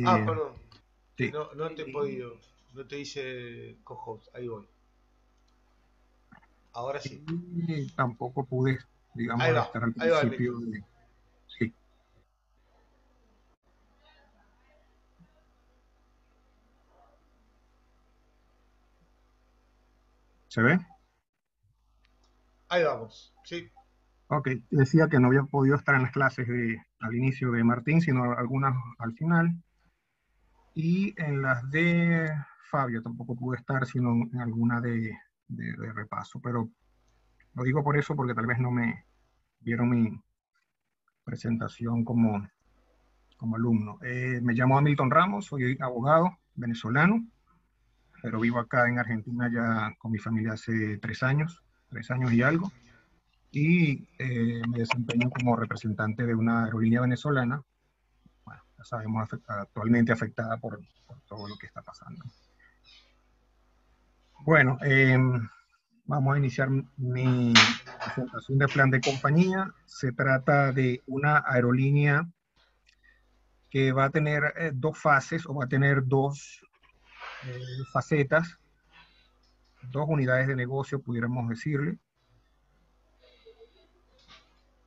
Ah, Eh, perdón. Que sí, no te he podido. No te hice co-host. Ahí voy. Ahora sí. y tampoco pude, Ahí digamos, va. estar al Ahí va, principio Nico. de... Sí, ¿se ve? Ahí vamos. Sí. Ok, decía que no había podido estar en las clases al inicio de Martín, sino algunas al final. Y en las de Fabio tampoco pude estar, sino en alguna de repaso. Pero lo digo por eso, porque tal vez no me vieron mi presentación como alumno. Me llamo Hamilton Ramos, soy abogado venezolano, pero vivo acá en Argentina ya con mi familia hace 3 años y algo. Y me desempeño como representante de una aerolínea venezolana, bueno, ya sabemos, actualmente afectada por todo lo que está pasando. Bueno, vamos a iniciar mi presentación de plan de compañía. Se trata de una aerolínea que va a tener dos fases o va a tener dos facetas, dos unidades de negocio, pudiéramos decirle.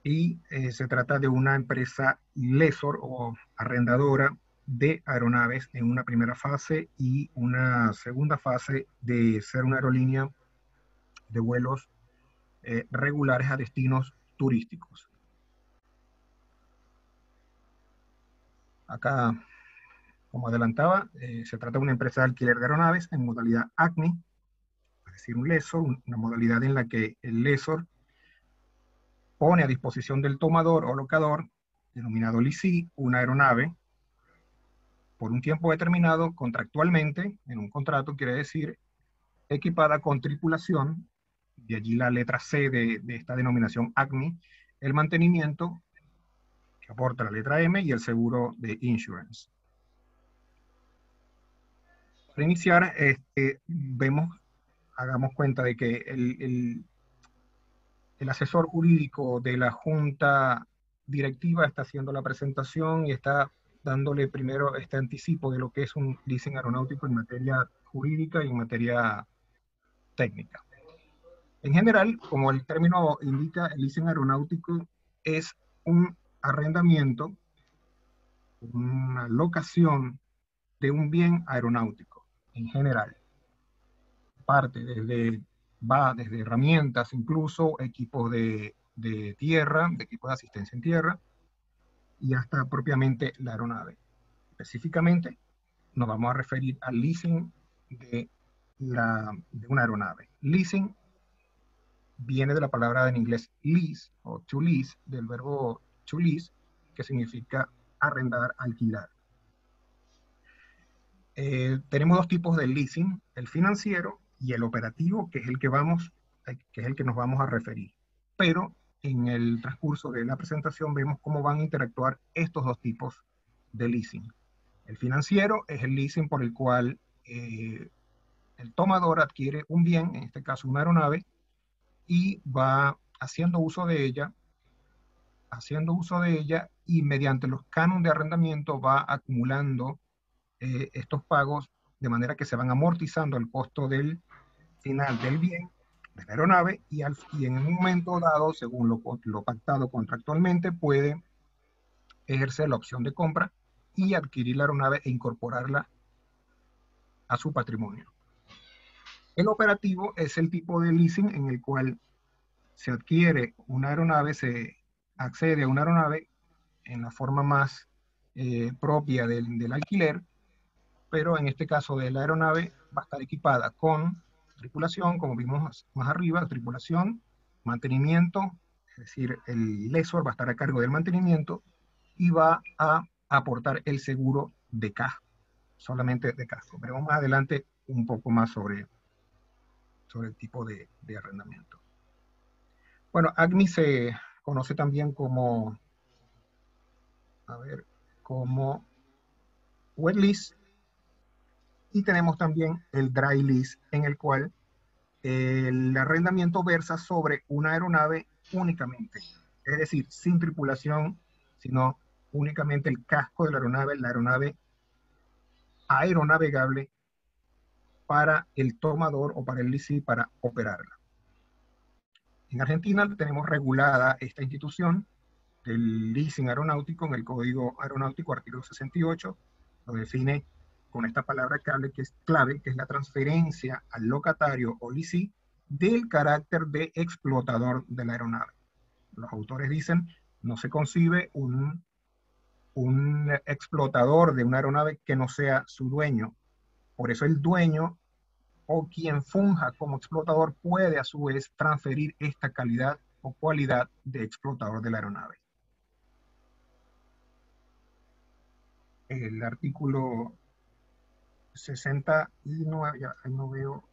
Y se trata de una empresa lessor o arrendadora de aeronaves en una primera fase y una segunda fase de ser una aerolínea de vuelos regulares a destinos turísticos. Acá, como adelantaba, se trata de una empresa de alquiler de aeronaves en modalidad ACMI, es decir, un lessor, una modalidad en la que el lessor pone a disposición del tomador o locador, denominado lessee, una aeronave por un tiempo determinado contractualmente, en un contrato quiere decir equipada con tripulación, de allí la letra C de esta denominación ACMI, el mantenimiento que aporta la letra M y el seguro de insurance. Para iniciar, hagamos cuenta de que el asesor jurídico de la junta directiva está haciendo la presentación y está dándole primero este anticipo de lo que es un leasing aeronáutico en materia jurídica y en materia técnica. En general, como el término indica, el leasing aeronáutico es un arrendamiento, una locación de un bien aeronáutico en general. Va desde herramientas, incluso equipos de tierra, de equipos de asistencia en tierra, y hasta propiamente la aeronave. Específicamente, nos vamos a referir al leasing de una aeronave. Leasing viene de la palabra en inglés lease o to lease, del verbo to lease, que significa arrendar, alquilar. Tenemos dos tipos de leasing, el financiero y el operativo, que es el que nos vamos a referir. Pero en el transcurso de la presentación vemos cómo van a interactuar estos dos tipos de leasing. El financiero es el leasing por el cual el tomador adquiere un bien, en este caso una aeronave, y va haciendo uso de ella y mediante los cánones de arrendamiento va acumulando estos pagos de manera que se van amortizando el costo del final del bien de la aeronave y en un momento dado, según lo pactado contractualmente, puede ejercer la opción de compra y adquirir la aeronave e incorporarla a su patrimonio. El operativo es el tipo de leasing en el cual se adquiere una aeronave, se accede a una aeronave en la forma más propia del alquiler, pero en este caso de la aeronave va a estar equipada con tripulación, como vimos más arriba, tripulación, mantenimiento, es decir, el lessor va a estar a cargo del mantenimiento y va a aportar el seguro de casco, solamente de casco. Veremos más adelante un poco más sobre el tipo de arrendamiento. Bueno, ACMI se conoce también como wet lease, y tenemos también el dry lease, en el cual el arrendamiento versa sobre una aeronave únicamente, es decir, sin tripulación, sino únicamente el casco de la aeronave aeronavegable para el tomador o para el leasing para operarla. En Argentina tenemos regulada esta institución del leasing aeronáutico en el Código Aeronáutico, artículo 68, lo define con esta palabra clave, que es la transferencia al locatario o leasing del carácter de explotador de la aeronave. Los autores dicen, no se concibe un explotador de una aeronave que no sea su dueño. Por eso el dueño o quien funja como explotador puede a su vez transferir esta calidad o cualidad de explotador de la aeronave. El artículo 69, ya no veo,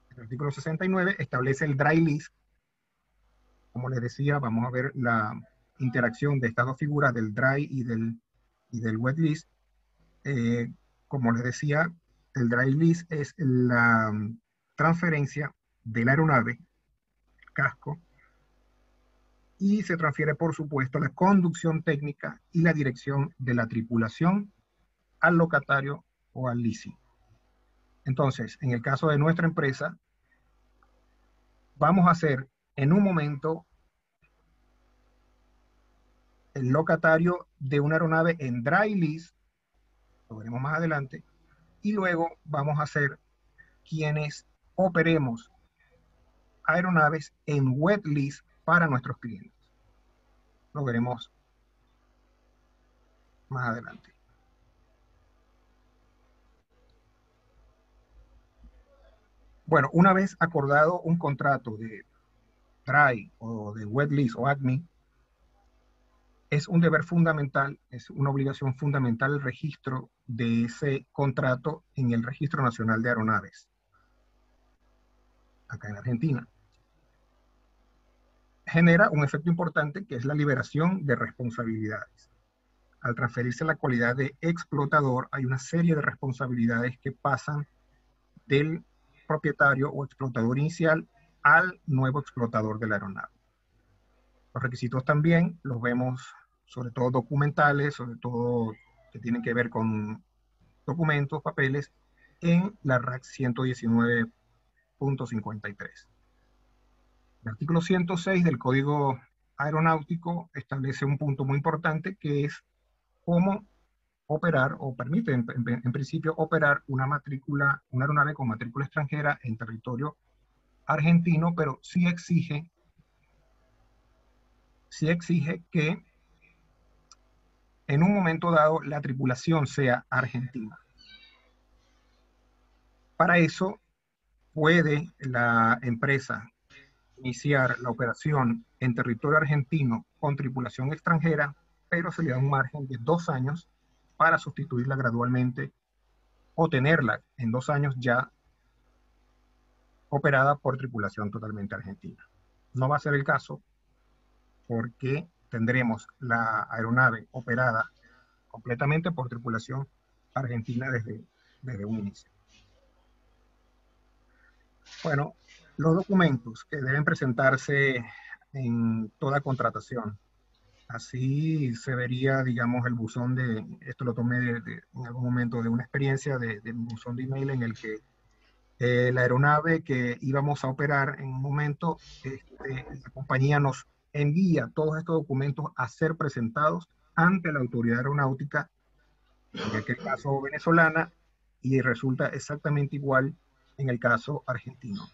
el artículo 69 establece el dry lease. Como les decía, vamos a ver la interacción de estas dos figuras del dry y del wet lease. Como les decía, el dry lease es la transferencia de la aeronave, el casco, y se transfiere, por supuesto, la conducción técnica y la dirección de la tripulación al locatario o al leasing. Entonces, en el caso de nuestra empresa, vamos a hacer en un momento el locatario de una aeronave en dry lease, lo veremos más adelante, y luego vamos a ser quienes operemos aeronaves en wet lease para nuestros clientes. Lo veremos más adelante. Bueno, una vez acordado un contrato de dry o de wet lease o ACME, es un deber fundamental, es una obligación fundamental el registro de ese contrato en el Registro Nacional de Aeronaves, acá en Argentina. Genera un efecto importante que es la liberación de responsabilidades. Al transferirse la cualidad de explotador, hay una serie de responsabilidades que pasan del propietario o explotador inicial al nuevo explotador de la aeronave. Los requisitos también los vemos, sobre todo documentales, sobre todo que tienen que ver con documentos, papeles, en la RAC 119.53. El artículo 106 del Código Aeronáutico establece un punto muy importante que es cómo operar, o permite en principio operar una aeronave con matrícula extranjera en territorio argentino, pero sí exige que en un momento dado la tripulación sea argentina. Para eso puede la empresa iniciar la operación en territorio argentino con tripulación extranjera, pero se le da un margen de 2 años para sustituirla gradualmente o tenerla en 2 años ya operada por tripulación totalmente argentina. No va a ser el caso porque tendremos la aeronave operada completamente por tripulación argentina desde un inicio. Bueno, los documentos que deben presentarse en toda contratación. Así se vería, digamos, el buzón de, esto lo tomé en algún momento de una experiencia de un buzón de email en el que la aeronave que íbamos a operar en un momento, la compañía nos envía todos estos documentos a ser presentados ante la autoridad aeronáutica, en aquel caso venezolana, y resulta exactamente igual en el caso argentino.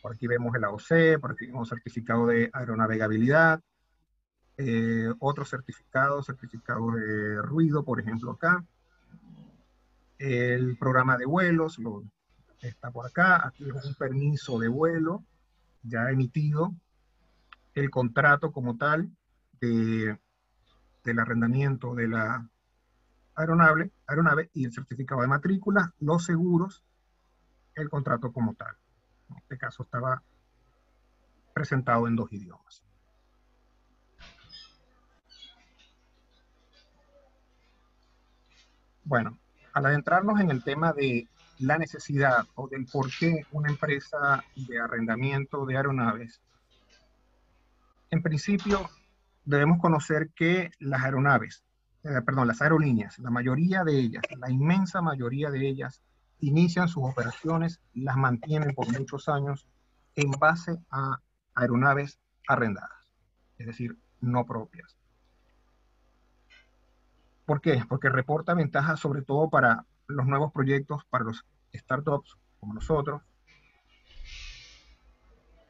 Por aquí vemos el AOC, por aquí vemos certificado de aeronavegabilidad, otro certificado de ruido, por ejemplo acá. El programa de vuelos está por acá. Aquí es un permiso de vuelo ya emitido. El contrato como tal del arrendamiento de la aeronave y el certificado de matrícula, los seguros, el contrato como tal. En este caso estaba presentado en 2 idiomas. Bueno, al adentrarnos en el tema de la necesidad o del por qué una empresa de arrendamiento de aeronaves, en principio debemos conocer que las aeronaves las aerolíneas, la mayoría de ellas, la inmensa mayoría de ellas, inician sus operaciones, las mantienen por muchos años en base a aeronaves arrendadas, es decir, no propias. ¿Por qué? Porque reporta ventajas sobre todo para los nuevos proyectos, para los startups como nosotros,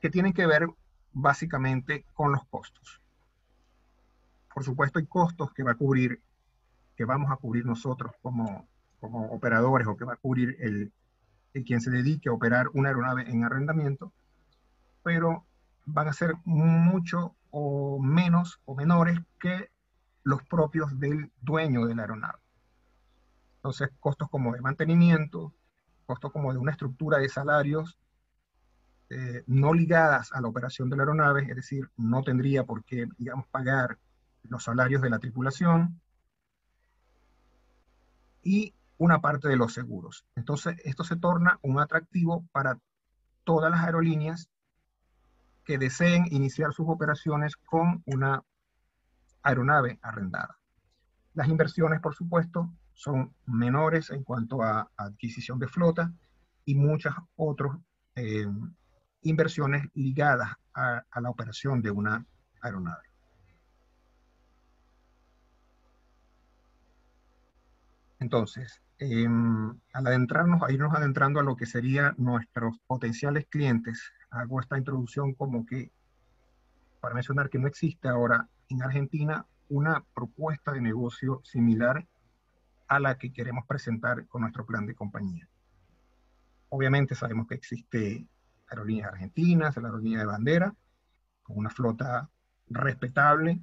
que tienen que ver básicamente con los costos. Por supuesto, hay costos que vamos a cubrir nosotros como operadores, o que va a cubrir el quien se dedique a operar una aeronave en arrendamiento, pero van a ser mucho o menos o menores que los propios del dueño de la aeronave. Entonces, costos como de mantenimiento, costos como de una estructura de salarios no ligadas a la operación de la aeronave, es decir, no tendría por qué, digamos, pagar los salarios de la tripulación y una parte de los seguros. Entonces, esto se torna un atractivo para todas las aerolíneas que deseen iniciar sus operaciones con una aeronave arrendada. Las inversiones, por supuesto, son menores en cuanto a adquisición de flota y muchas otras eh, inversiones ligadas a la operación de una aeronave. Entonces, al adentrarnos, a irnos adentrando a lo que serían nuestros potenciales clientes, hago esta introducción como que para mencionar que no existe ahora en Argentina una propuesta de negocio similar a la que queremos presentar con nuestro plan de compañía. Obviamente sabemos que existe aerolíneas argentinas, la aerolínea de bandera, con una flota respetable.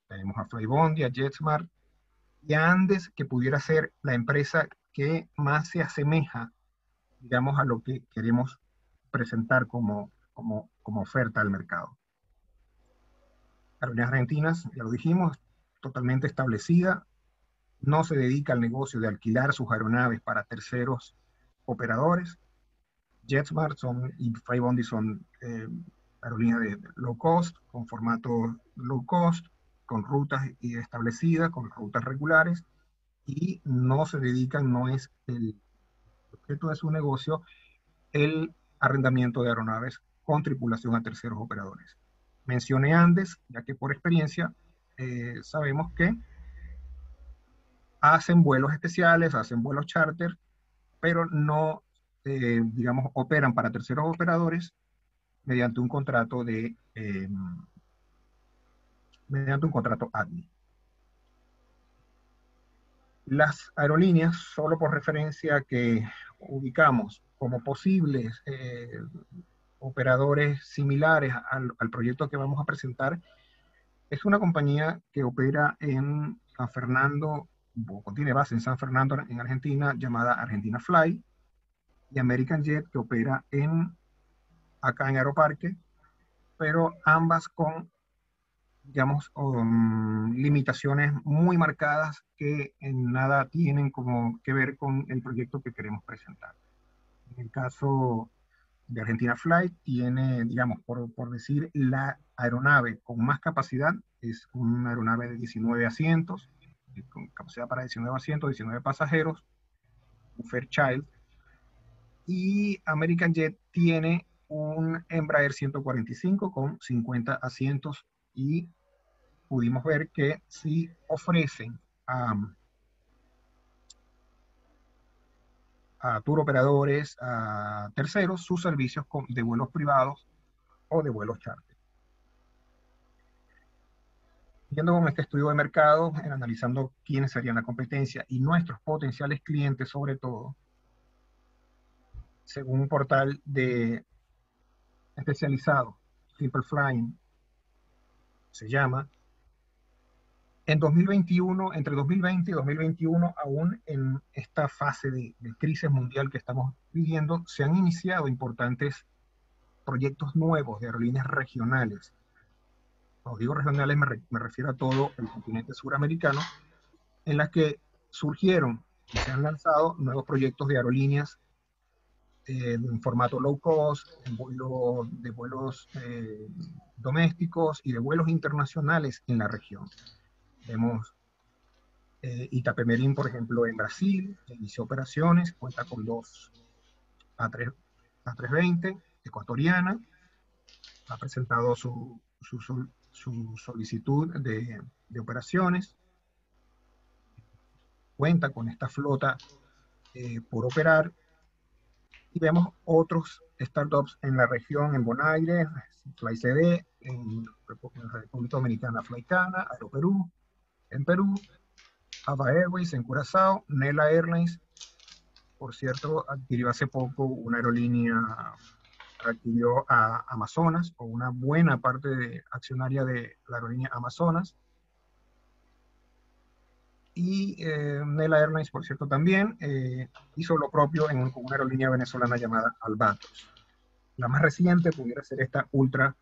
Tenemos a Flybondi, a JetSmart, y a Andes, que pudiera ser la empresa que más se asemeja, digamos, a lo que queremos presentar como oferta al mercado. Aerolíneas Argentinas, ya lo dijimos, totalmente establecida, no se dedica al negocio de alquilar sus aeronaves para terceros operadores. JetSmart y Flybondi son aerolíneas de low cost, con formato low cost, con rutas establecidas, con rutas regulares, y no se dedican, no es el objeto de su negocio, el arrendamiento de aeronaves con tripulación a terceros operadores. Mencioné Andes, ya que por experiencia sabemos que hacen vuelos especiales, hacen vuelos charter, pero no, digamos, operan para terceros operadores mediante un contrato mediante un contrato ADMI. Las aerolíneas, solo por referencia que ubicamos como posibles operadores similares al proyecto que vamos a presentar, es una compañía que opera en San Fernando, o tiene base en San Fernando, en Argentina, llamada Argentina Fly, y American Jet, que opera acá en Aeroparque, pero ambas con, digamos, limitaciones muy marcadas que en nada tienen como que ver con el proyecto que queremos presentar. En el caso de Argentina Flight, tiene, digamos, por decir, la aeronave con más capacidad es una aeronave de 19 asientos, con capacidad para 19 asientos, 19 pasajeros, un Fairchild, y American Jet tiene un Embraer 145 con 50 asientos, y pudimos ver que sí ofrecen a tour operadores, a terceros, sus servicios de vuelos privados o de vuelos charter. Yendo con este estudio de mercado, analizando quiénes serían la competencia y nuestros potenciales clientes, sobre todo, según un portal especializado, Simple Flying, se llama, en 2021, entre 2020 y 2021, aún en esta fase de crisis mundial que estamos viviendo, se han iniciado importantes proyectos nuevos de aerolíneas regionales. Cuando digo regionales me refiero a todo el continente suramericano, en las que surgieron y se han lanzado nuevos proyectos de aerolíneas en formato low cost, de vuelos domésticos y de vuelos internacionales en la región. Vemos Itapemerim, por ejemplo, en Brasil, inició operaciones, cuenta con dos A320, ecuatoriana, ha presentado su solicitud de operaciones, cuenta con esta flota por operar, y vemos otros startups en la región, en Bonaire, FlyCD, en República Dominicana, Flycana, Aeroperú, en Perú, Ava Airways en Curazao, Nela Airlines, por cierto, adquirió hace poco una aerolínea, adquirió a Amazonas, o una buena parte accionaria de la aerolínea Amazonas, y Nela Airlines, por cierto, también hizo lo propio con una aerolínea venezolana llamada Albatros. La más reciente pudiera ser esta Ultra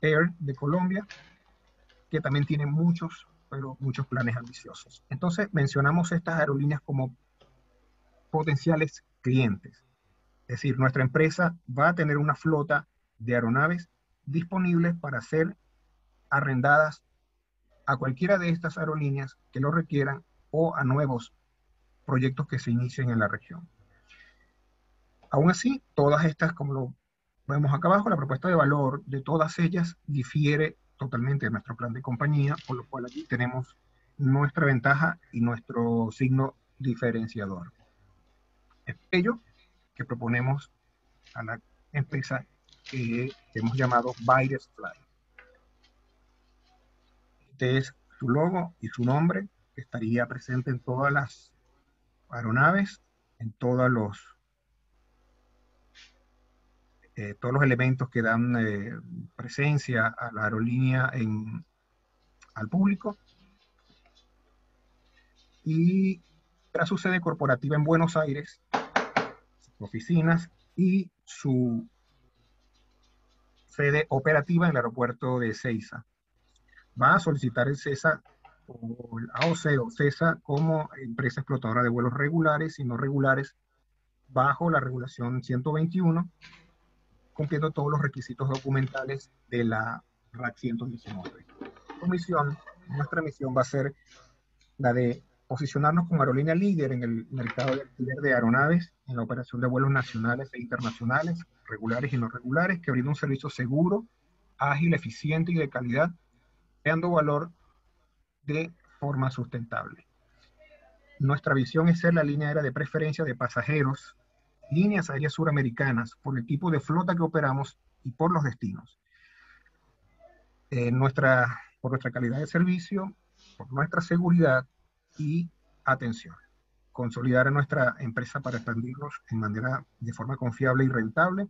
Air de Colombia, que también tiene muchos planes ambiciosos. Entonces mencionamos estas aerolíneas como potenciales clientes. Es decir, nuestra empresa va a tener una flota de aeronaves disponibles para ser arrendadas a cualquiera de estas aerolíneas que lo requieran o a nuevos proyectos que se inicien en la región. Aún así, todas estas, como lo vemos acá abajo, la propuesta de valor de todas ellas difiere totalmente de nuestro plan de compañía, por lo cual aquí tenemos nuestra ventaja y nuestro signo diferenciador. Es ello que proponemos a la empresa que hemos llamado Virus Fly. Este es su logo y su nombre, que estaría presente en todas las aeronaves, en todos los elementos que dan presencia a la aerolínea al público. Y tras su sede corporativa en Buenos Aires, sus oficinas y su sede operativa en el aeropuerto de Ezeiza. Va a solicitar el CESA o el AOC o CESA como empresa explotadora de vuelos regulares y no regulares bajo la regulación 121, cumpliendo todos los requisitos documentales de la RAC 119. Nuestra misión va a ser la de posicionarnos como aerolínea líder en el mercado de alquiler de aeronaves, en la operación de vuelos nacionales e internacionales, regulares y no regulares, que brinda un servicio seguro, ágil, eficiente y de calidad, creando valor de forma sustentable. Nuestra visión es ser la línea aérea de preferencia de pasajeros, líneas aéreas suramericanas, por el tipo de flota que operamos y por los destinos. Por nuestra calidad de servicio, por nuestra seguridad y atención. Consolidar a nuestra empresa para expandirnos de forma confiable y rentable,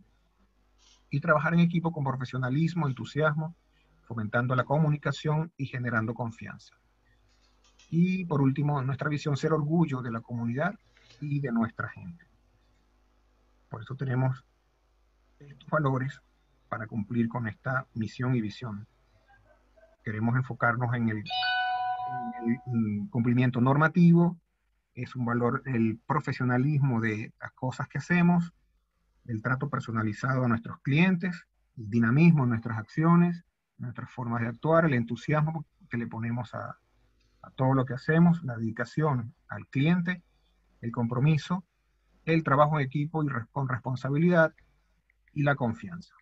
y trabajar en equipo con profesionalismo, entusiasmo, fomentando la comunicación y generando confianza. Y por último, nuestra visión, ser orgullo de la comunidad y de nuestra gente. Por eso tenemos estos valores para cumplir con esta misión y visión. Queremos enfocarnos en el cumplimiento normativo, es un valor el profesionalismo de las cosas que hacemos, el trato personalizado a nuestros clientes, el dinamismo en nuestras acciones, nuestras formas de actuar, el entusiasmo que le ponemos a todo lo que hacemos, la dedicación al cliente, el compromiso, el trabajo en equipo y con responsabilidad y la confianza.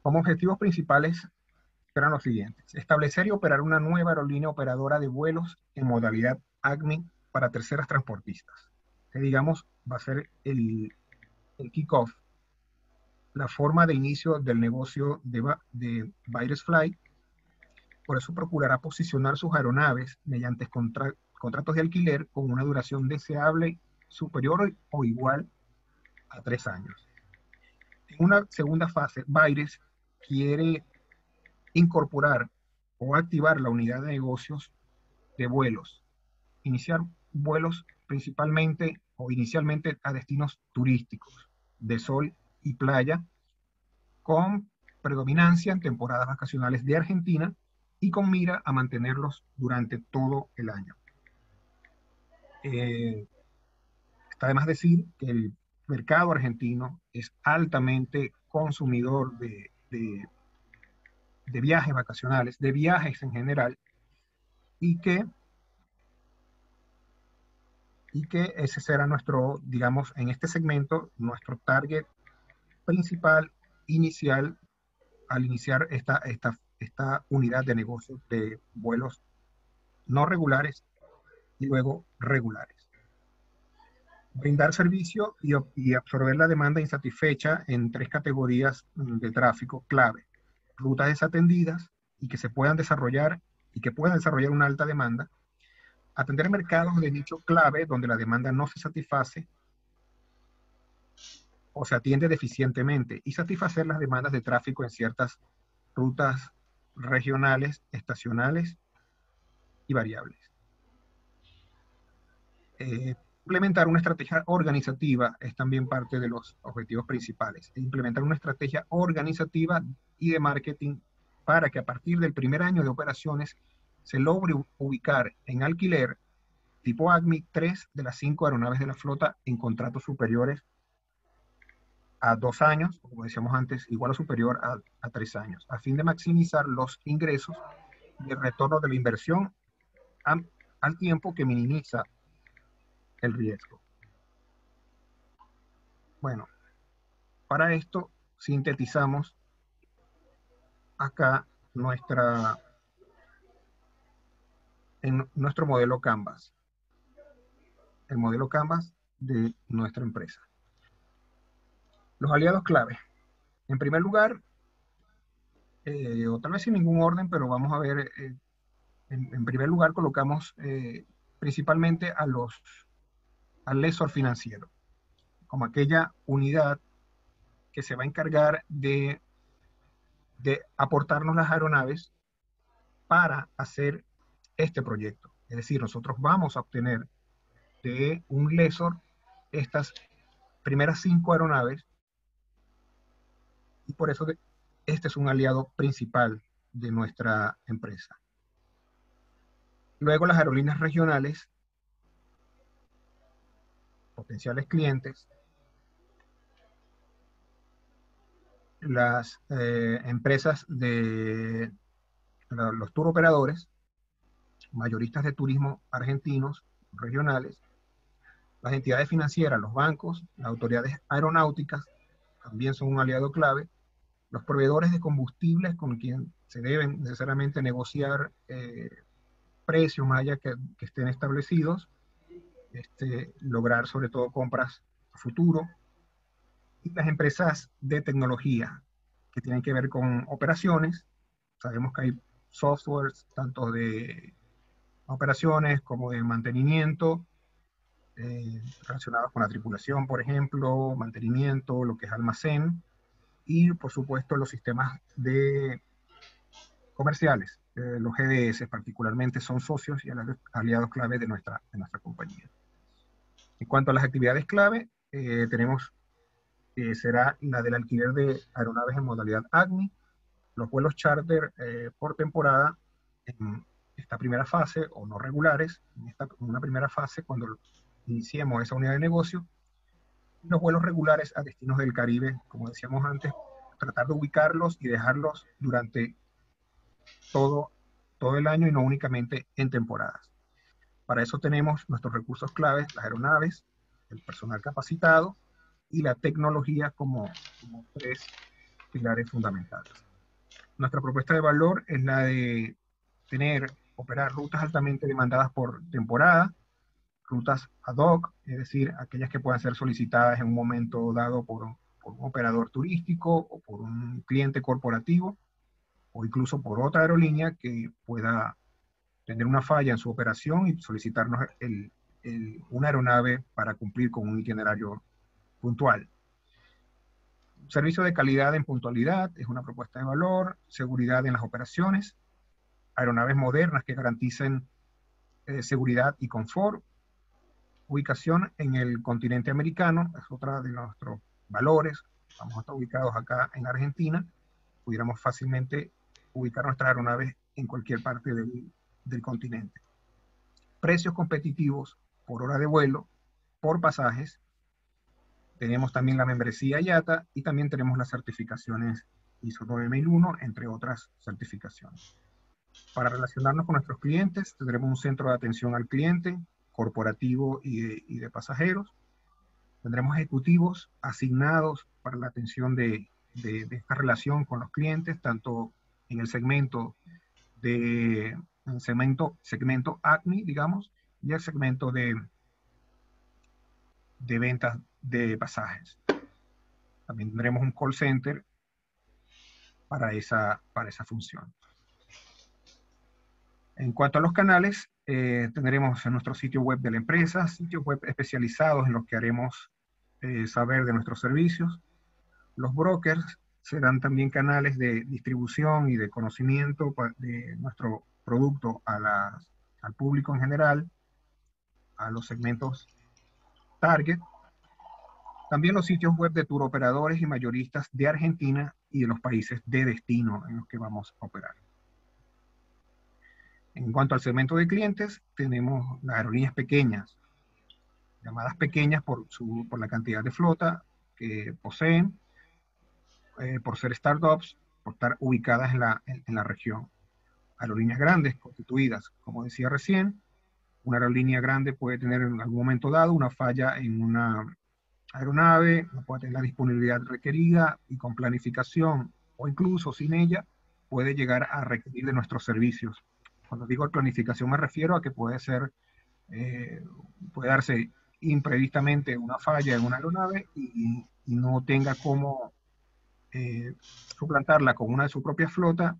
Como objetivos principales eran los siguientes: establecer y operar una nueva aerolínea operadora de vuelos en modalidad ACMI para terceras transportistas. Que digamos va a ser el kick-off, la forma de inicio del negocio de Virus Fly. Por eso procurará posicionar sus aeronaves mediante contratos de alquiler con una duración deseable superior o igual a 3 años. En una segunda fase, Virus quiere incorporar o activar la unidad de negocios de vuelos, iniciar vuelos principalmente o inicialmente a destinos turísticos de sol y playa, con predominancia en temporadas vacacionales de Argentina y con mira a mantenerlos durante todo el año. Está de más decir que el mercado argentino es altamente consumidor de viajes vacacionales, de viajes en general, y que ese será nuestro, digamos, en este segmento, nuestro target principal inicial al iniciar esta unidad de negocio de vuelos no regulares y luego regulares. Brindar servicio y absorber la demanda insatisfecha en 3 categorías de tráfico clave. Rutas desatendidas y que se puedan desarrollar y que puedan desarrollar una alta demanda. Atender mercados de nicho clave donde la demanda no se satisface o se atiende deficientemente y satisfacer las demandas de tráfico en ciertas rutas regionales, estacionales y variables. Implementar una estrategia organizativa es también parte de los objetivos principales. Implementar una estrategia organizativa y de marketing para que a partir del primer año de operaciones se logre ubicar en alquiler tipo ACMI 3 de las 5 aeronaves de la flota en contratos superiores a 2 años, o como decíamos antes, igual o superior a 3 años, a fin de maximizar los ingresos y el retorno de la inversión al tiempo que minimiza el riesgo. Bueno, para esto sintetizamos acá en nuestro modelo Canvas, el modelo Canvas de nuestra empresa. Los aliados clave. En primer lugar, o tal vez sin ningún orden, pero vamos a ver, en primer lugar colocamos principalmente al lessor financiero, como aquella unidad que se va a encargar de aportarnos las aeronaves para hacer este proyecto. Es decir, nosotros vamos a obtener de un lessor estas primeras 5 aeronaves y por eso este es un aliado principal de nuestra empresa. Luego las aerolíneas regionales, potenciales clientes, las empresas de los tour operadores, mayoristas de turismo argentinos, regionales, las entidades financieras, los bancos, las autoridades aeronáuticas, también son un aliado clave, los proveedores de combustibles con quien se deben necesariamente negociar precios más allá que estén establecidos, lograr sobre todo compras a futuro, y las empresas de tecnología que tienen que ver con operaciones. Sabemos que hay softwares tanto de operaciones como de mantenimiento, relacionados con la tripulación, por ejemplo, mantenimiento, lo que es almacén, y por supuesto los sistemas de comerciales. Los GDS particularmente son socios y aliados clave de nuestra compañía. En cuanto a las actividades clave, tenemos será la del alquiler de aeronaves en modalidad ACMI, los vuelos charter por temporada en esta primera fase, o no regulares, en una primera fase cuando iniciemos esa unidad de negocio, y los vuelos regulares a destinos del Caribe, como decíamos antes, tratar de ubicarlos y dejarlos durante todo el año y no únicamente en temporadas. Para eso tenemos nuestros recursos claves, las aeronaves, el personal capacitado y la tecnología como 3 pilares fundamentales. Nuestra propuesta de valor es la de operar rutas altamente demandadas por temporada, rutas ad hoc, es decir, aquellas que puedan ser solicitadas en un momento dado por un operador turístico o por un cliente corporativo, o incluso por otra aerolínea que pueda tener una falla en su operación y solicitarnos una aeronave para cumplir con un itinerario puntual. Servicio de calidad en puntualidad es una propuesta de valor, seguridad en las operaciones, aeronaves modernas que garanticen seguridad y confort, ubicación en el continente americano, es otra de nuestros valores. Vamos a estar ubicados acá en Argentina, pudiéramos fácilmente ubicar nuestras aeronaves en cualquier parte del continente. Precios competitivos por hora de vuelo, por pasajes. Tenemos también la membresía IATA y también tenemos las certificaciones ISO 9001, entre otras certificaciones. Para relacionarnos con nuestros clientes, tendremos un centro de atención al cliente, corporativo y de pasajeros. Tendremos ejecutivos asignados para la atención de esta relación con los clientes, tanto en el segmento segmento ACMI, digamos, y el segmento de ventas de pasajes. También tendremos un call center para esa función. En cuanto a los canales, tendremos en nuestro sitio web de la empresa, sitios web especializados en los que haremos saber de nuestros servicios. Los brokers serán también canales de distribución y de conocimiento de nuestro producto al público en general, a los segmentos target. También los sitios web de turoperadores y mayoristas de Argentina y de los países de destino en los que vamos a operar. En cuanto al segmento de clientes, tenemos las aerolíneas pequeñas, llamadas pequeñas por la cantidad de flota que poseen, por ser startups, por estar ubicadas en la región. Aerolíneas grandes, constituidas, como decía recién. Una aerolínea grande puede tener en algún momento dado una falla en una aeronave, no puede tener la disponibilidad requerida y con planificación o incluso sin ella puede llegar a requerir de nuestros servicios. Cuando digo planificación me refiero a que puede darse imprevistamente una falla en una aeronave y no tenga cómo suplantarla con una de su propia flota,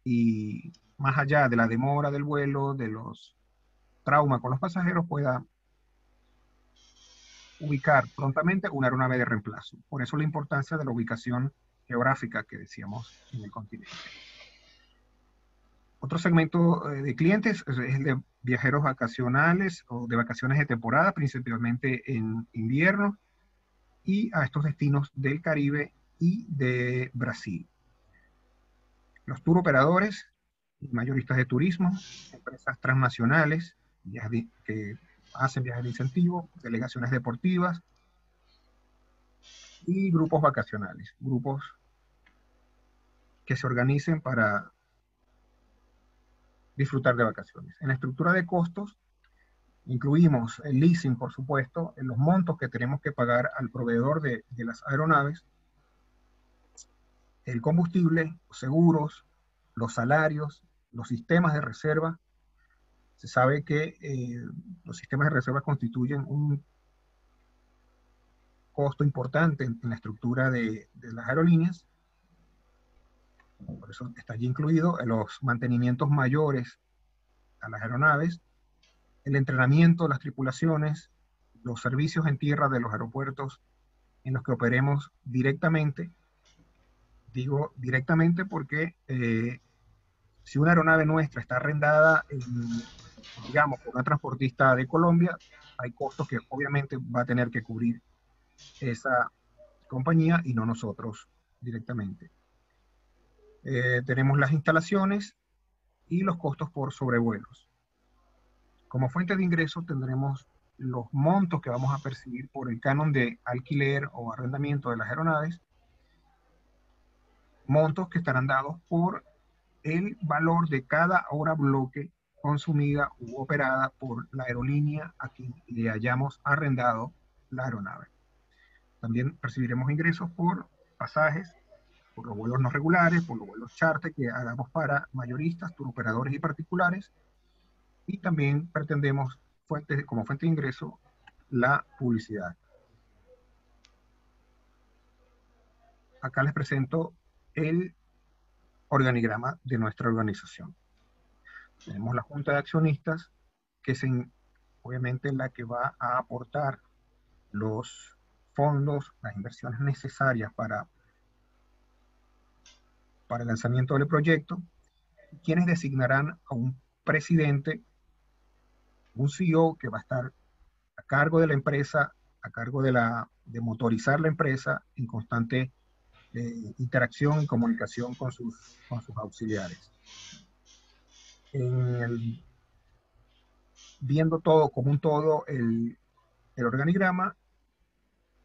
y más allá de la demora del vuelo, de los traumas con los pasajeros, pueda ubicar prontamente una aeronave de reemplazo. Por eso la importancia de la ubicación geográfica que decíamos en el continente. Otro segmento de clientes es el de viajeros vacacionales o de vacaciones de temporada, principalmente en invierno, y a estos destinos del Caribe y de Brasil. Los tour operadores, mayoristas de turismo, empresas transnacionales que hacen viajes de incentivo, delegaciones deportivas y grupos vacacionales, grupos que se organicen para disfrutar de vacaciones. En la estructura de costos incluimos el leasing, por supuesto, en los montos que tenemos que pagar al proveedor de las aeronaves, el combustible, los seguros, los salarios, los sistemas de reserva. Se sabe que los sistemas de reserva constituyen un costo importante en la estructura de las aerolíneas. Por eso está allí incluido los mantenimientos mayores a las aeronaves, el entrenamiento de las tripulaciones, los servicios en tierra de los aeropuertos en los que operemos directamente. Digo directamente porque si una aeronave nuestra está arrendada, digamos, por una transportista de Colombia, hay costos que obviamente va a tener que cubrir esa compañía y no nosotros directamente. Tenemos las instalaciones y los costos por sobrevuelos. Como fuente de ingresos tendremos los montos que vamos a percibir por el canon de alquiler o arrendamiento de las aeronaves, montos que estarán dados por el valor de cada hora bloque consumida u operada por la aerolínea a quien le hayamos arrendado la aeronave. También percibiremos ingresos por pasajes, por los vuelos no regulares, por los vuelos charter que hagamos para mayoristas, turoperadores y particulares, y también pretendemos como fuente de ingreso la publicidad. Acá les presento el organigrama de nuestra organización. Tenemos la junta de accionistas, que es obviamente la que va a aportar los fondos, las inversiones necesarias para el lanzamiento del proyecto, quienes designarán a un presidente, un CEO que va a estar a cargo de la empresa, a cargo de motorizar la empresa en constante interacción y comunicación con sus auxiliares. Viendo todo como un todo, el organigrama,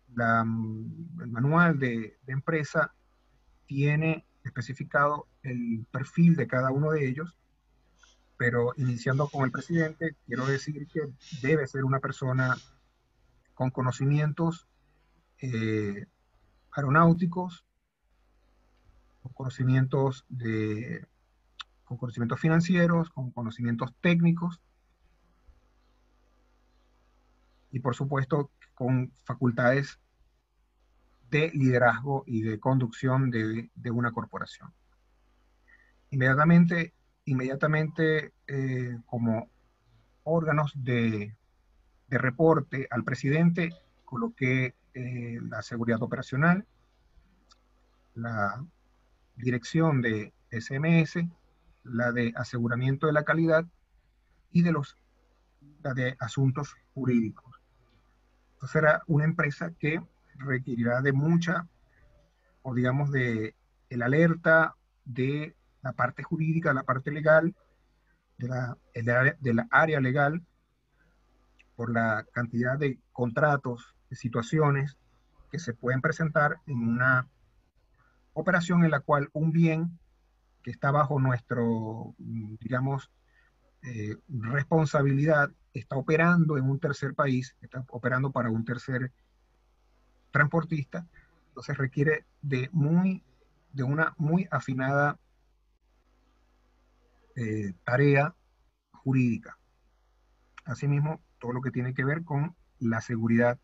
el manual de empresa tiene especificado el perfil de cada uno de ellos, pero iniciando con el presidente, quiero decir que debe ser una persona con conocimientos eh, aeronáuticos, con conocimientos con conocimientos financieros, con conocimientos técnicos y por supuesto con facultades de liderazgo y de conducción de una corporación. Inmediatamente, como órganos de reporte al presidente, coloqué la seguridad operacional, la dirección de SMS, la de aseguramiento de la calidad y la de asuntos jurídicos. Entonces era una empresa que requerirá de mucha, o digamos, de el alerta de la parte jurídica, la parte legal, de la área legal, por la cantidad de contratos, de situaciones que se pueden presentar en una operación en la cual un bien que está bajo nuestro, digamos, responsabilidad, está operando en un tercer país, está operando para un tercer transportista, entonces requiere de una muy afinada tarea jurídica. Asimismo, todo lo que tiene que ver con la seguridad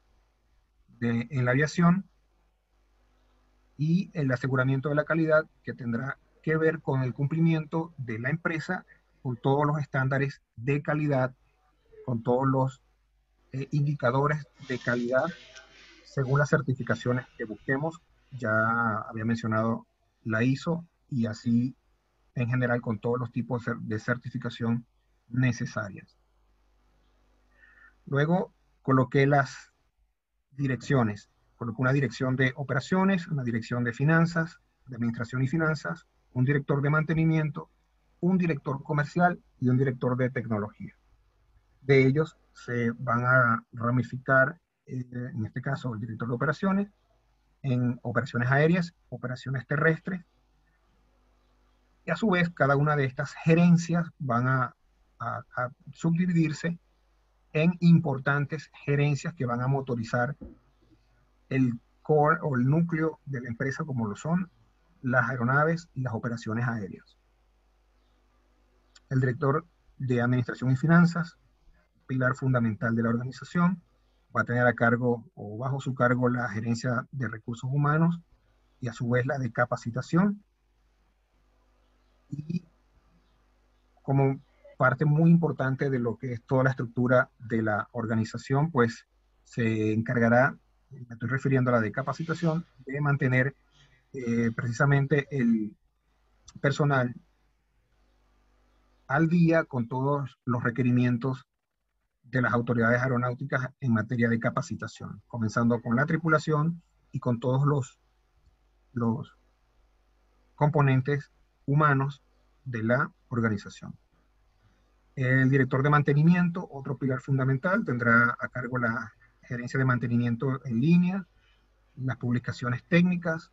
en la aviación y el aseguramiento de la calidad, que tendrá que ver con el cumplimiento de la empresa con todos los estándares de calidad, con todos los indicadores de calidad según las certificaciones que busquemos. Ya había mencionado la ISO y así en general con todos los tipos de certificación necesarias. Luego coloqué las direcciones. Coloqué una dirección de operaciones, una dirección de finanzas, de administración y finanzas, un director de mantenimiento, un director comercial y un director de tecnología. De ellos se van a ramificar, en este caso, el director de operaciones, en operaciones aéreas, operaciones terrestres, y a su vez cada una de estas gerencias van a subdividirse en importantes gerencias que van a motorizar el core o el núcleo de la empresa, como lo son las aeronaves y las operaciones aéreas. El director de Administración y Finanzas, pilar fundamental de la organización, va a tener a cargo o bajo su cargo la gerencia de recursos humanos y a su vez la de capacitación. Y como parte muy importante de lo que es toda la estructura de la organización, pues se encargará, me estoy refiriendo a la de capacitación, de mantener precisamente el personal al día con todos los requerimientos de las autoridades aeronáuticas en materia de capacitación, comenzando con la tripulación y con todos los componentes humanos de la organización. El director de mantenimiento, otro pilar fundamental, tendrá a cargo la gerencia de mantenimiento en línea, las publicaciones técnicas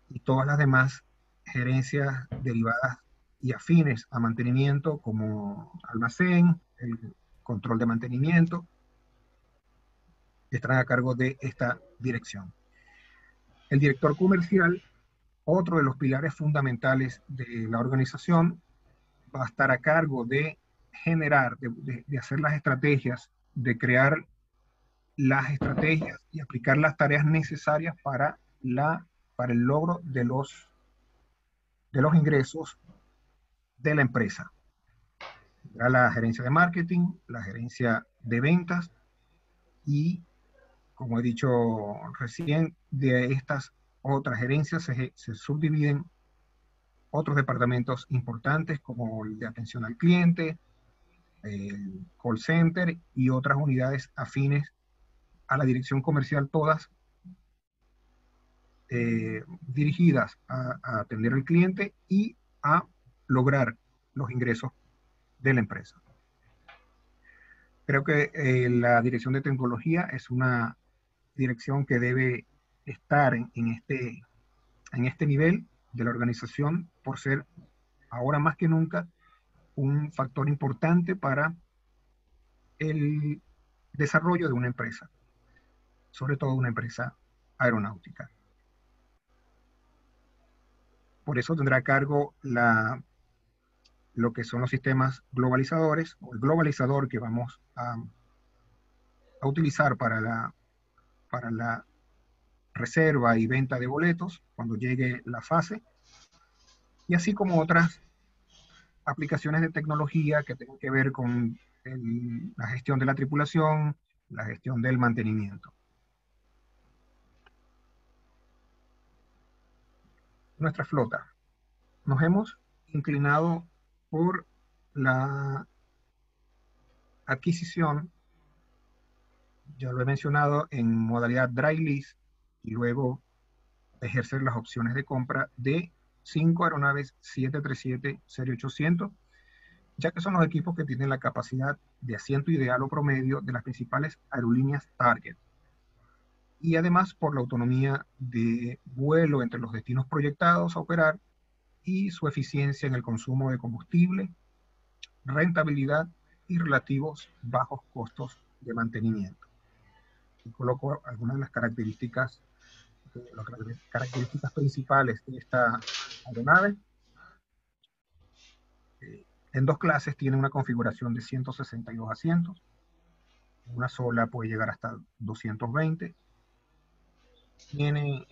y todas las demás gerencias derivadas y afines a mantenimiento, como almacén, el control de mantenimiento, estarán a cargo de esta dirección. El director comercial, otro de los pilares fundamentales de la organización, va a estar a cargo de generar, de hacer las estrategias, de crear las estrategias y aplicar las tareas necesarias para el logro de los ingresos de la empresa. Tendrá la gerencia de marketing, la gerencia de ventas y, como he dicho recién, de estas otras gerencias se subdividen otros departamentos importantes como el de atención al cliente, el call center y otras unidades afines a la dirección comercial, todas dirigidas a atender al cliente y a lograr los ingresos de la empresa. Creo que la dirección de tecnología es una dirección que debe estar en este nivel de la organización por ser ahora más que nunca un factor importante para el desarrollo de una empresa, sobre todo una empresa aeronáutica. Por eso tendrá a cargo lo que son los sistemas globalizadores, o el globalizador que vamos a utilizar para la reserva y venta de boletos cuando llegue la fase, y así como otras aplicaciones de tecnología que tengan que ver con la gestión de la tripulación, la gestión del mantenimiento. Nuestra flota. Nos hemos inclinado por la adquisición, ya lo he mencionado, en modalidad dry lease, y luego ejercer las opciones de compra de 5 aeronaves 737 Serie 800, ya que son los equipos que tienen la capacidad de asiento ideal o promedio de las principales aerolíneas target. Y además por la autonomía de vuelo entre los destinos proyectados a operar y su eficiencia en el consumo de combustible, rentabilidad y relativos bajos costos de mantenimiento. Y coloco algunas de las características principales de esta aeronave. En dos clases tiene una configuración de 162 asientos, una sola puede llegar hasta 220, tiene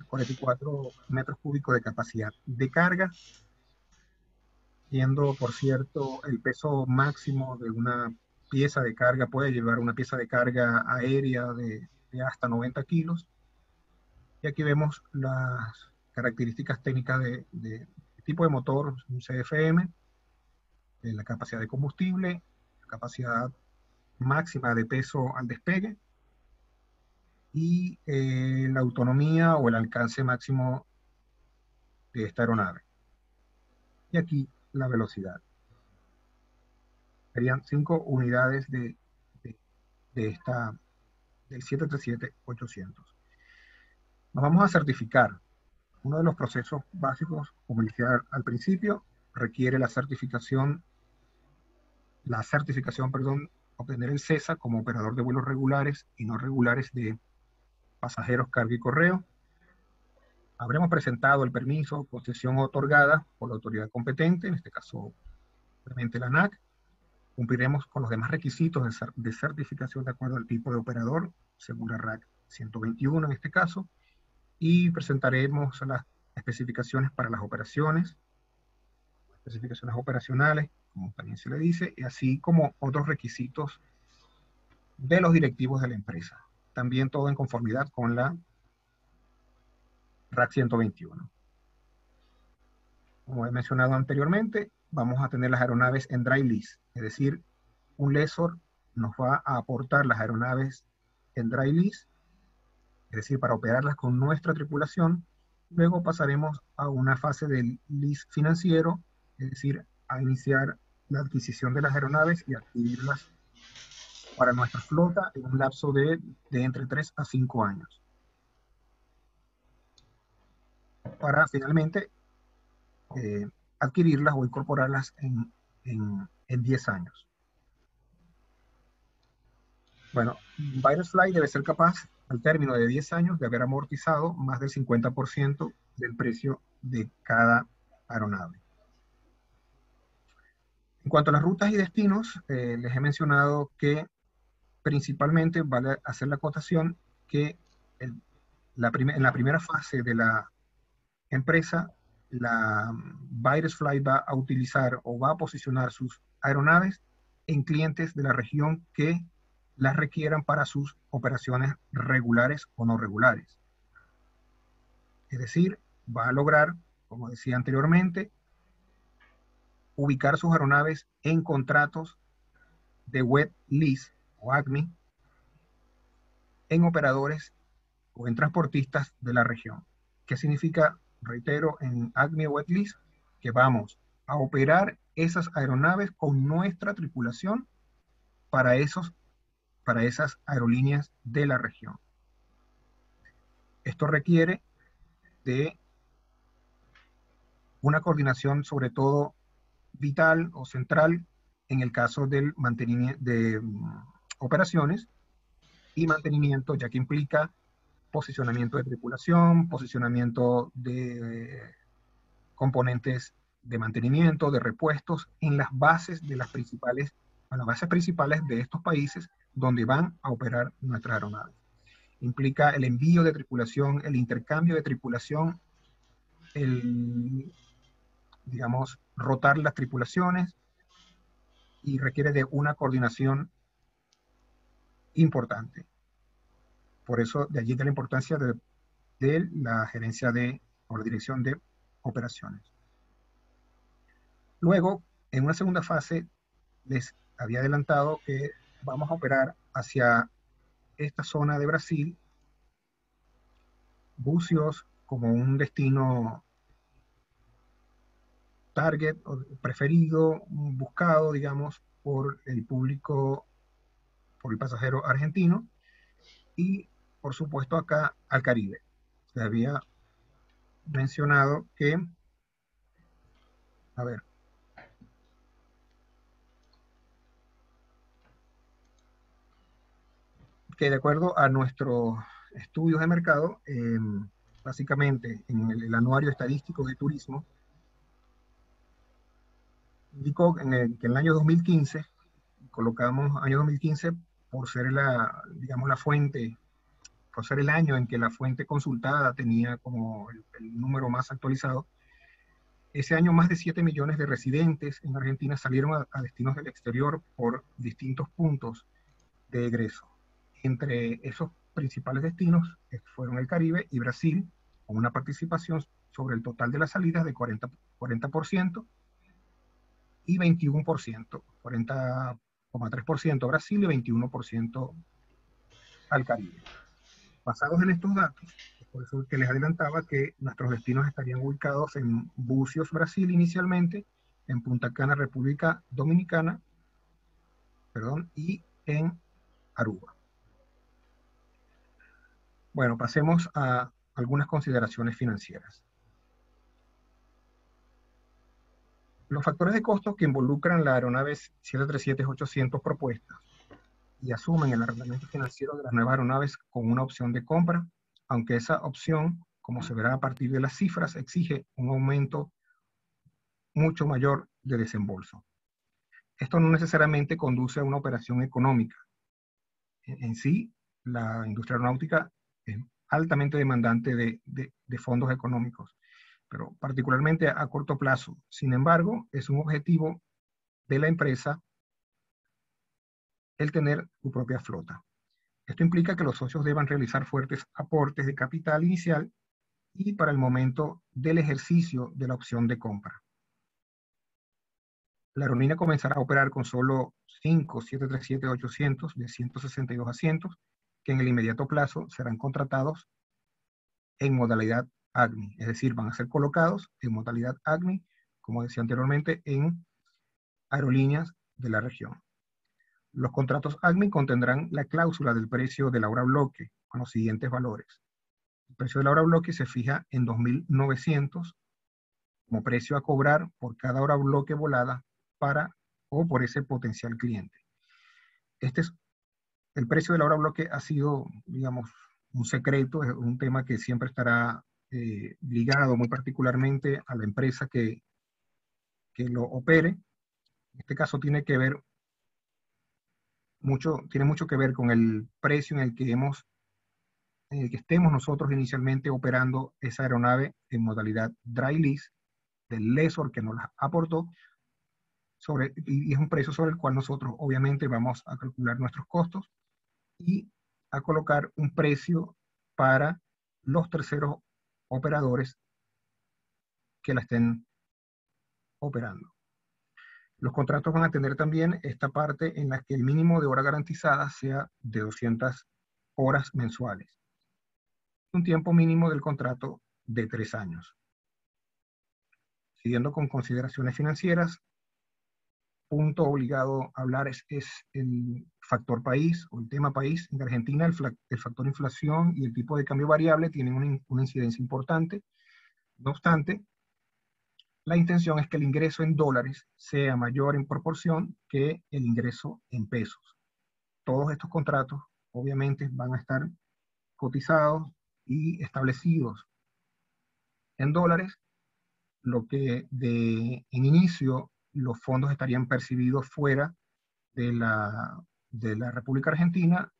44 metros cúbicos de capacidad de carga, siendo, por cierto, el peso máximo de una pieza de carga, puede llevar una pieza de carga aérea de hasta 90 kilos. Y aquí vemos las características técnicas de tipo de motor, un CFM, la capacidad de combustible, la capacidad máxima de peso al despegue y la autonomía o el alcance máximo de esta aeronave. Y aquí la velocidad. Serían 5 unidades del 737-800. Nos vamos a certificar. Uno de los procesos básicos, como decía al principio, requiere la certificación, obtener el CESA como operador de vuelos regulares y no regulares de pasajeros, carga y correo. Habremos presentado el permiso o concesión otorgada por la autoridad competente, en este caso, obviamente la ANAC. Cumpliremos con los demás requisitos de certificación de acuerdo al tipo de operador, según la RAC 121 en este caso, y presentaremos las especificaciones para las operaciones, especificaciones operacionales, como también se le dice, y así como otros requisitos de los directivos de la empresa. También todo en conformidad con la RAC 121. Como he mencionado anteriormente, vamos a tener las aeronaves en dry lease, es decir, un lessor nos va a aportar las aeronaves en dry lease, es decir, para operarlas con nuestra tripulación. Luego pasaremos a una fase del lease financiero, es decir, a iniciar la adquisición de las aeronaves y adquirirlas para nuestra flota en un lapso de entre 3 a 5 años. Para finalmente adquirirlas o incorporarlas en 10 años. Bueno, Virus Fly debe ser capaz, al término de 10 años, de haber amortizado más del 50% del precio de cada aeronave. En cuanto a las rutas y destinos, les he mencionado que principalmente vale hacer la acotación que en la primera fase de la empresa, la Virus Fly va a utilizar o va a posicionar sus aeronaves en clientes de la región que las requieran para sus operaciones regulares o no regulares. Es decir, va a lograr, como decía anteriormente, ubicar sus aeronaves en contratos de wet lease o ACME en operadores o en transportistas de la región. ¿Qué significa, reitero, en ACME wet lease? Que vamos a operar esas aeronaves con nuestra tripulación para esas aerolíneas de la región. Esto requiere de una coordinación, sobre todo vital o central en el caso del mantenimiento de operaciones y mantenimiento, ya que implica posicionamiento de tripulación, posicionamiento de componentes de mantenimiento, de repuestos en las bases de las principales, en las bases principales de estos países donde van a operar nuestras aeronaves. Implica el envío de tripulación, el intercambio de tripulación, el, digamos, rotar las tripulaciones y requiere de una coordinación importante. Por eso, de allí de la importancia de la gerencia o la dirección de operaciones. Luego, en una segunda fase, les había adelantado que vamos a operar hacia esta zona de Brasil, Bucios como un destino target o preferido, buscado, digamos, por el público, por el pasajero argentino, y por supuesto acá al Caribe. Se había mencionado que, a ver, que de acuerdo a nuestros estudios de mercado, básicamente en el anuario estadístico de turismo, indicó que en el año 2015, colocamos año 2015 por ser digamos, la fuente, por ser el año en que la fuente consultada tenía como el número más actualizado. Ese año más de 7 millones de residentes en Argentina salieron a destinos del exterior por distintos puntos de egreso. Entre esos principales destinos fueron el Caribe y Brasil, con una participación sobre el total de las salidas de 40% y 21%, 40,3% Brasil y 21% al Caribe. Basados en estos datos, es por eso que les adelantaba que nuestros destinos estarían ubicados en Bucios, Brasil inicialmente, en Punta Cana, República Dominicana, perdón, y en Aruba. Bueno, pasemos a algunas consideraciones financieras. Los factores de costo que involucran la aeronave 737-800 propuesta y asumen el arrendamiento financiero de las nuevas aeronaves con una opción de compra, aunque esa opción, como se verá a partir de las cifras, exige un aumento mucho mayor de desembolso. Esto no necesariamente conduce a una operación económica. En sí, la industria aeronáutica es altamente demandante de fondos económicos, pero particularmente a corto plazo. Sin embargo, es un objetivo de la empresa el tener su propia flota. Esto implica que los socios deban realizar fuertes aportes de capital inicial y para el momento del ejercicio de la opción de compra. La aerolínea comenzará a operar con solo 5 737-800 de 162 asientos, que en el inmediato plazo serán contratados en modalidad ACMI, es decir, van a ser colocados en modalidad ACMI, como decía anteriormente, en aerolíneas de la región. Los contratos ACMI contendrán la cláusula del precio de la hora bloque con los siguientes valores. El precio de la hora bloque se fija en 2.900 como precio a cobrar por cada hora bloque volada para o por ese potencial cliente. El precio de la hora bloque ha sido, digamos, un secreto, es un tema que siempre estará ligado muy particularmente a la empresa que lo opere. En este caso tiene mucho que ver con el precio en el que estemos nosotros inicialmente operando esa aeronave en modalidad dry lease del lessor que nos la aportó, y es un precio sobre el cual nosotros obviamente vamos a calcular nuestros costos y a colocar un precio para los terceros operadores que la estén operando. Los contratos van a tener también esta parte en la que el mínimo de horas garantizadas sea de 200 horas mensuales. Un tiempo mínimo del contrato de 3 años. Siguiendo con consideraciones financieras, punto obligado a hablar es el factor país o el tema país. En Argentina el factor inflación y el tipo de cambio variable tienen una incidencia importante. No obstante, la intención es que el ingreso en dólares sea mayor en proporción que el ingreso en pesos. Todos estos contratos, obviamente, van a estar cotizados y establecidos en dólares, lo que en inicio los fondos estarían percibidos fuera de la República Argentina,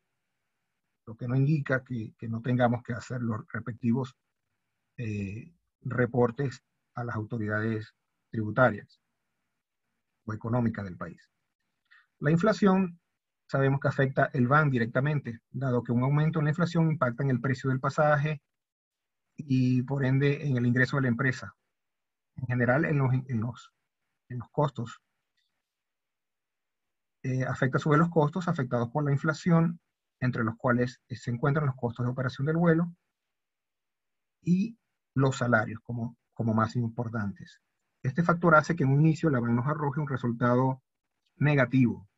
lo que no indica que no tengamos que hacer los respectivos reportes a las autoridades tributarias o económicas del país. La inflación sabemos que afecta el VAN directamente, dado que un aumento en la inflación impacta en el precio del pasaje y por ende en el ingreso de la empresa. En general en los costos. Afecta sobre los costos afectados por la inflación, entre los cuales se encuentran los costos de operación del vuelo y los salarios como más importantes. Este factor hace que en un inicio la VAN nos arroje un resultado negativo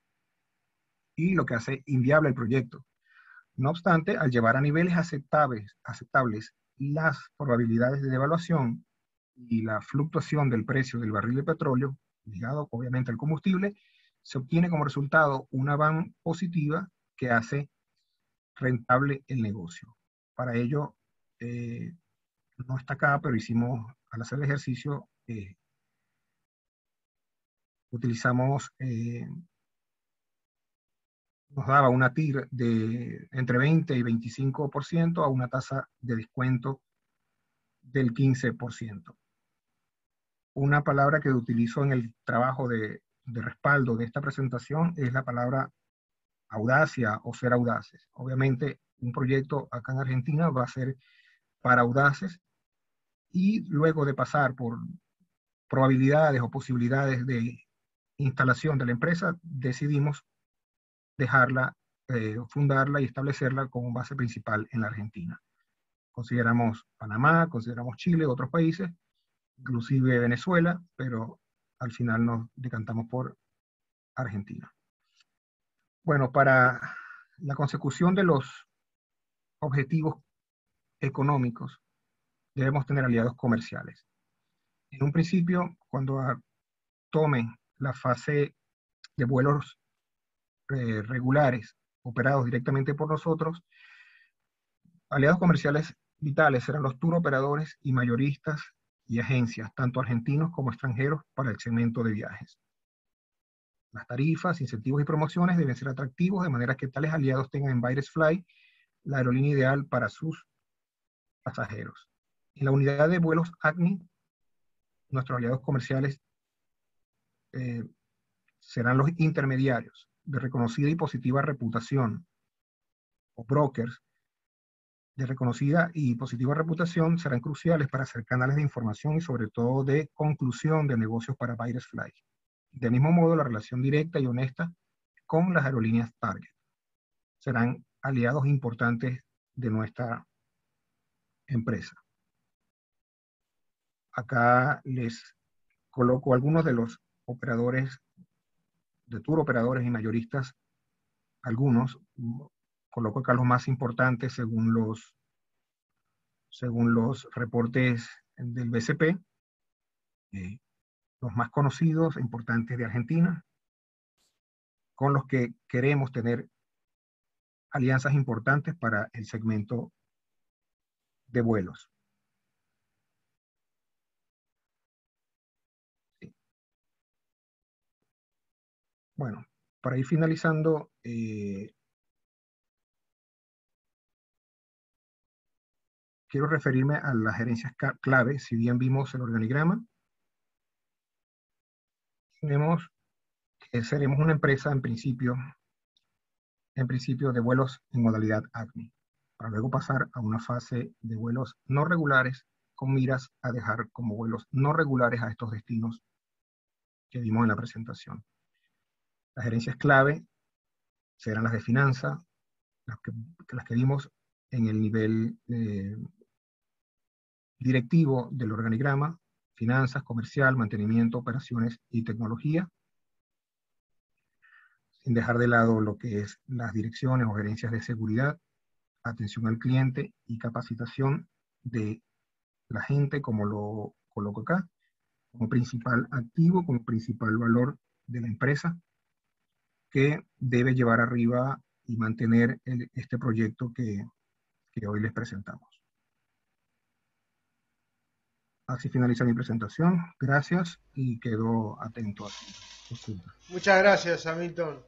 y lo que hace inviable el proyecto. No obstante, al llevar a niveles aceptables las probabilidades de devaluación y la fluctuación del precio del barril de petróleo, ligado obviamente al combustible, se obtiene como resultado una VAN positiva que hace rentable el negocio. Para ello, no está acá, pero hicimos, al hacer el ejercicio, utilizamos, nos daba una TIR de entre 20 y 25% a una tasa de descuento del 15%. Una palabra que utilizo en el trabajo de respaldo de esta presentación es la palabra audacia o ser audaces. Obviamente, un proyecto acá en Argentina va a ser para audaces y luego de pasar por probabilidades o posibilidades de instalación de la empresa, decidimos dejarla, fundarla y establecerla como base principal en la Argentina. Consideramos Panamá, consideramos Chile, otros países, inclusive Venezuela, pero al final nos decantamos por Argentina. Bueno, para la consecución de los objetivos económicos debemos tener aliados comerciales. En un principio, cuando tome la fase de vuelos regulares operados directamente por nosotros, aliados comerciales vitales serán los tour operadores y mayoristas y agencias, tanto argentinos como extranjeros, para el segmento de viajes. Las tarifas, incentivos y promociones deben ser atractivos de manera que tales aliados tengan en Baires Fly la aerolínea ideal para sus pasajeros. En la unidad de vuelos ACMI, nuestros aliados comerciales serán los intermediarios de reconocida y positiva reputación, o brokers de reconocida y positiva reputación serán cruciales para hacer canales de información y sobre todo de conclusión de negocios para Baires Fly. Del mismo modo, la relación directa y honesta con las aerolíneas target serán aliados importantes de nuestra empresa. Acá les coloco algunos de los operadores, de tour operadores y mayoristas, algunos, coloco acá los más importantes según los reportes del BCP, los más conocidos e importantes de Argentina, con los que queremos tener alianzas importantes para el segmento de vuelos. Sí. Bueno, para ir finalizando, quiero referirme a las gerencias clave. Si bien vimos el organigrama, tenemos que seremos una empresa en principio de vuelos en modalidad ACMI, para luego pasar a una fase de vuelos no regulares con miras a dejar como vuelos no regulares a estos destinos que vimos en la presentación. Las gerencias clave serán las de finanzas, las que vimos en el nivel directivo del organigrama: finanzas, comercial, mantenimiento, operaciones y tecnología, sin dejar de lado lo que es las direcciones o gerencias de seguridad, atención al cliente y capacitación de la gente, como lo coloco acá, como principal activo, como principal valor de la empresa que debe llevar arriba y mantener este proyecto que hoy les presentamos. Así finaliza mi presentación. Gracias y quedo atento a su consulta. Muchas gracias, Hamilton.